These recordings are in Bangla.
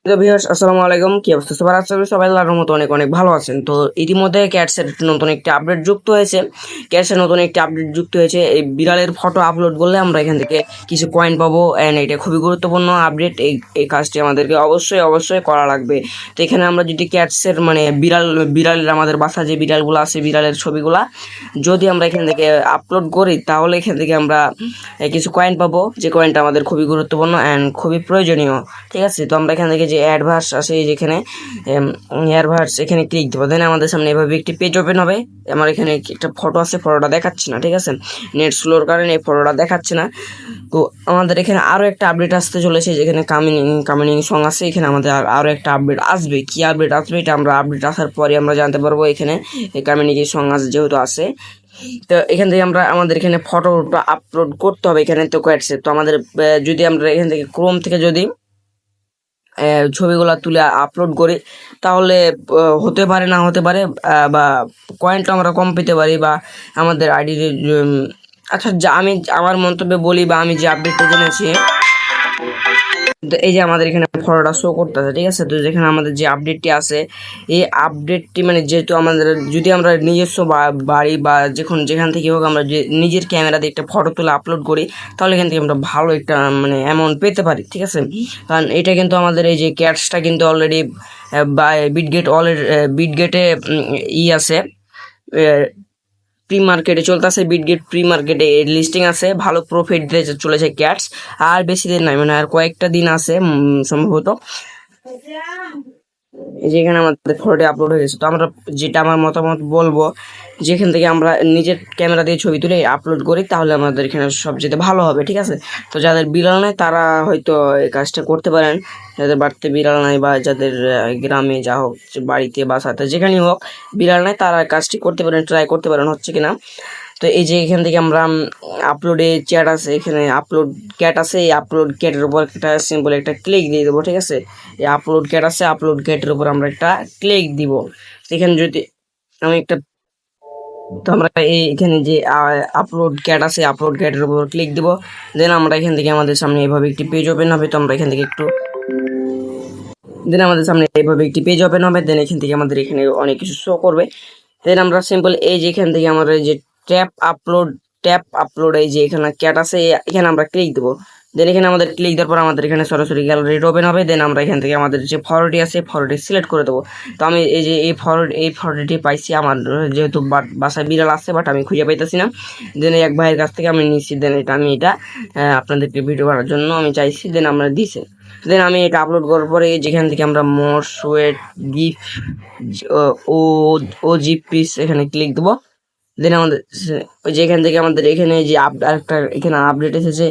তো ভিউয়ার্স আসসালামু আলাইকুম, কি অবস্থা সবার? আশা করি সবাই আল্লাহর রহমতে অনেক অনেক ভালো আছেন। তো ইতিমধ্যে ক্যাটসের নতুন একটি আপডেট যুক্ত হয়েছে। এই বিড়ালের ফটো আপলোড করলে আমরা এখান থেকে কিছু কয়েন পাবো, অ্যান্ড এটা খুবই গুরুত্বপূর্ণ আপডেট। এই কাজটি আমাদেরকে অবশ্যই অবশ্যই করা লাগবে। তো এখানে আমরা যদি ক্যাটসের মানে বিড়ালের আমাদের বাসা যে বিড়ালগুলো আছে, বিড়ালের ছবিগুলা যদি আমরা এখান থেকে আপলোড করি, তাহলে এখান থেকে আমরা কিছু কয়েন পাবো, যে কয়েনটা আমাদের খুবই গুরুত্বপূর্ণ অ্যান্ড খুবই প্রয়োজনীয়। ঠিক আছে, তো আমরা এখান থেকে যে অ্যাডভার্স আছে, যেখানে অ্যাডভার্স এখানে ক্লিক দেবো, দেন আমাদের সামনে এভাবে একটি পেজ ওপেন হবে। আমার এখানে একটা ফটো আছে, ফটোটা দেখাচ্ছে না। ঠিক আছে, নেট স্লোর কারণে এই ফটোটা দেখাচ্ছে না। তো আমাদের এখানে আরও একটা আপডেট আসতে চলেছে, যেখানে কামিনিং সং আছে। এখানে আমাদের আরও একটা আপডেট আসবে। কি আপডেট আসবে এটা আমরা আপডেট আসার পরে আমরা জানতে পারবো। এখানে কামিনিং সং আছে যেহেতু আছে, তো এখান থেকে আমরা আমাদের এখানে ফটোটা আপলোড করতে হবে এখানে। তো কোয়েটসে তো আমাদের যদি আমরা এখান থেকে ক্রোম থেকে যদি ছবিগুলো তুলে আপলোড করি, তাহলে হতে পারে না হতে পারে, বা কয়েনটা আমরা কম পেতে পারি, বা আমাদের আইডিতে আচ্ছা, যা আমি আমার মন্তব্যে বলি বা আমি যে আপডেটটা জেনেছি, তো এই যে আমাদের এখানে ফটোটা শো করতেছে। ঠিক আছে, তো যেখানে আমাদের যে আপডেটটি আছে, এই আপডেটটি মানে যেহেতু আমাদের যদি আমরা নিজস্ব বাড়ি বা যেখান থেকে হোক আমরা যে নিজের ক্যামেরা দিয়ে একটা ফটো তুলে আপলোড করি, তাহলে এখান থেকে আমরা ভালো একটা মানে অ্যামাউন্ট পেতে পারি। ঠিক আছে, কারণ এটা কিন্তু আমাদের এই যে ক্যাটসটা কিন্তু অলরেডি বা বিটগেটে আছে, প্রি মার্কেটে চলতেছে। বিটগেট প্রি মার্কেটে লিস্টিং আছে, ভালো প্রফিট দিতে চলেছে ক্যাটস। আর বেশি দিন নাই, মানে আর কয়েকটা দিন আছে সম্ভবত। যেখানে আমাদের ফটোটি আপলোড হয়ে গেছে, তো আমরা যেটা আমার মতামত বলবো, যেখান থেকে আমরা নিজের ক্যামেরা দিয়ে ছবি তুলে আপলোড করি, তাহলে আমাদের এখানে সবচেয়ে ভালো হবে। ঠিক আছে, তো যাদের বিড়াল নাই তারা হয়তো এই কাজটা করতে পারেন। যাদের বাড়িতে বিড়াল নাই বা যাদের গ্রামে যা হোক, বাড়িতে বাসাতে যেখানেই হোক বিড়াল নাই, তারা কাজটি করতে পারেন, ট্রাই করতে পারেন হচ্ছে কিনা। তো এই যে এখান থেকে আমরা আপলোডে চ্যাট আছে, এখানে আপলোড ক্যাট আছে। এই আপলোড ক্যাটের উপর একটা সিম্পল একটা ক্লিক দিয়ে দেবো। ঠিক আছে, এই আপলোড ক্যাট আছে, আপলোড ক্যাটের উপর আমরা একটা ক্লিক দিব। এখানে যদি আমি একটা, তো আমরা এখানে যে আপলোড ক্যাট আছে, আপলোড ক্যাটের উপর ক্লিক দিব। দেন আমরা এখান থেকে আমাদের সামনে এইভাবে একটি পেজ ওপেন হবে। তো আমরা এখান থেকে দেন এখান থেকে আমাদের এখানে অনেক কিছু শো করবে। দেন আমরা সিম্পল এই যে এখান থেকে আমাদের যে ট্যাপ আপলোড এই যে এখানে ক্যাট আছে, এখানে আমরা ক্লিক দেবো। দেন এখানে আমাদের ক্লিক দেওয়ার পর আমাদের এখানে সরাসরি গ্যালারি ওপেন হবে। দেন আমরা এখান থেকে আমাদের যে ফটোটি আছে, ফটোটি সিলেক্ট করে দেবো। তো আমি এই যে এই ফটোটি পাইছি, আমার যেহেতু বাসায় বিড়াল আছে, বাট আমি খুঁজে পাইতেছি না। দেন এক ভাইয়ের কাছ থেকে আমি নিচ্ছি। দেন এটা আপনাদেরকে ভিডিও করার জন্য আমি চাইছি। দেন আমরা দিছি। দেন আমি এটা আপলোড করার পরে যেখান থেকে আমরা মোর সোয়েট গিফ ও ও জিপিস এখানে ক্লিক দেবো। দেন আমাদের ওই যে এখান থেকে আমাদের এখানে যে আরেকটা এখানে আপডেট এসেছে,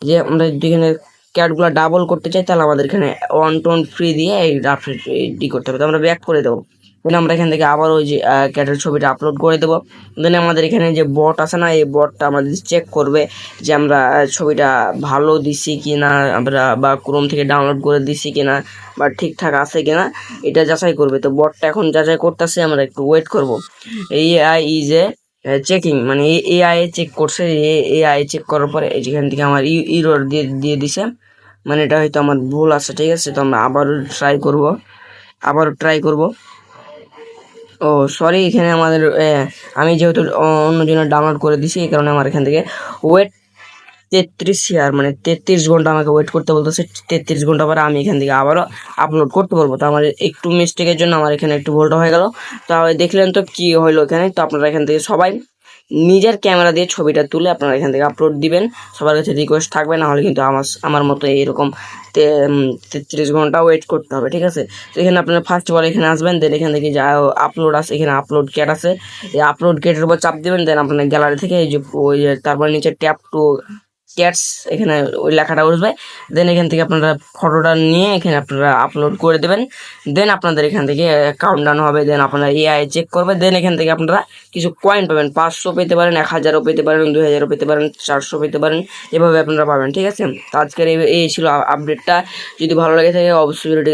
যে আমরা যেখানে ক্যাটগুলো ডাবল করতে চাই, তাহলে আমাদের এখানে 1 টোন ফ্রি দিয়ে এই আপডেট করতে হবে। তো আমরা ব্যাক করে দেবো। দেন আমরা এখান থেকে আবার ওই যে ক্যাটের ছবিটা আপলোড করে দেবো। দেন আমাদের এখানে যে বট আছে না, এই বটটা আমাদের চেক করবে যে আমরা ছবিটা ভালো দিছি কি না, আমরা বা ক্রোম থেকে ডাউনলোড করে দিছি কিনা, বা ঠিকঠাক আছে কিনা, এটা যাচাই করবে। তো বটটা এখন যাচাই করতেছে, আমরা একটু ওয়েট করবো। এই যে চেকিং মানে এআই চেক করছে। এআই চেক করার পরে যেখান থেকে আমার ইরর দিয়ে দিছে, মানে এটা হয়তো আমার ভুল আছে। ঠিক আছে, তো আমরা আবারও ট্রাই করব। ও সরি, এখানে আমাদের আমি যেহেতু অন্যজনের ডাউনলোড করে দিছি, এই কারণে আমার এখান থেকে ওয়েট 33 মানে 33 ঘন্টা আমাকে ওয়েট করতে বলতেছে। 33 ঘন্টা পরে আমি এখান থেকে আবারও আপলোড করতে পারবো। তো আমার একটু মিস্টেকের জন্য আমার এখানে একটু ভুলটা হয়ে গেল। তাহলে দেখলেন তো কি হইলো এখানে। তো আপনারা এখান থেকে সবাই নিজের ক্যামেরা দিয়ে ছবিটা তুলে আপনারা এখান থেকে আপলোড দিবেন। সবার কাছে রিকোয়েস্ট থাকবে, না হলে কিন্তু আমার মতো এরকম 33 ঘন্টা ওয়েট করতে হবে। ঠিক আছে, তো এখানে আপনারা ফার্স্ট অফ অল এখানে আসবেন। দেন এখান থেকে যা আপলোড আছে, এখানে আপলোড ক্যাট আছে, এই আপলোড ক্যাটের উপর চাপ দেবেন। দেন আপনার গ্যালারি থেকে এই যে তারপর নিচে ট্যাপ টু ক্যাটস এখানে ওই লেখাটা উঠবে। দেন এখান থেকে আপনারা ফটোটা নিয়ে এখানে আপনারা আপলোড করে দেবেন। দেন আপনাদের এখান থেকে কাউন্টডাউন হবে। দেন আপনারা এআই চেক করবে। দেন এখান থেকে আপনারা কিছু কয়েন পাবেন, 500 পেতে পারেন, 1000ও পেতে পারেন, 2000ও পেতে পারেন, 400 পেতে পারেন, এভাবে আপনারা পাবেন। ঠিক আছে, তো আজকের এই ছিল আপডেটটা। যদি ভালো লাগে থাকে অবশ্যই ভিডিওটি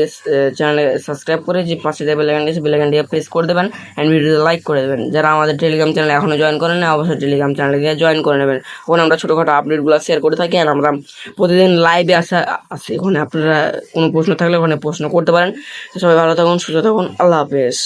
চ্যানেলে সাবস্ক্রাইব করে যে পাশে যে বেলাইকনটি প্রেস করে দেবেন, অ্যান্ড ভিডিওতে লাইক করে দেবেন। যারা আমাদের টেলিগ্রাম চ্যানেলে এখনও জয়েন করেন না, অবশ্যই টেলিগ্রাম চ্যানেলে গিয়ে জয়েন করে নেবেন। ওখানে আমরা ছোটোখাটো আপডেটগুলো শেয়ার করে থাকি। আর আমরা প্রতিদিন লাইভে আসি ওখানে, আপনারা কোনো প্রশ্ন থাকলে ওখানে প্রশ্ন করতে পারেন। তো সবাই ভালো থাকুন, সুস্থ থাকুন, আল্লাহ হাফেজ।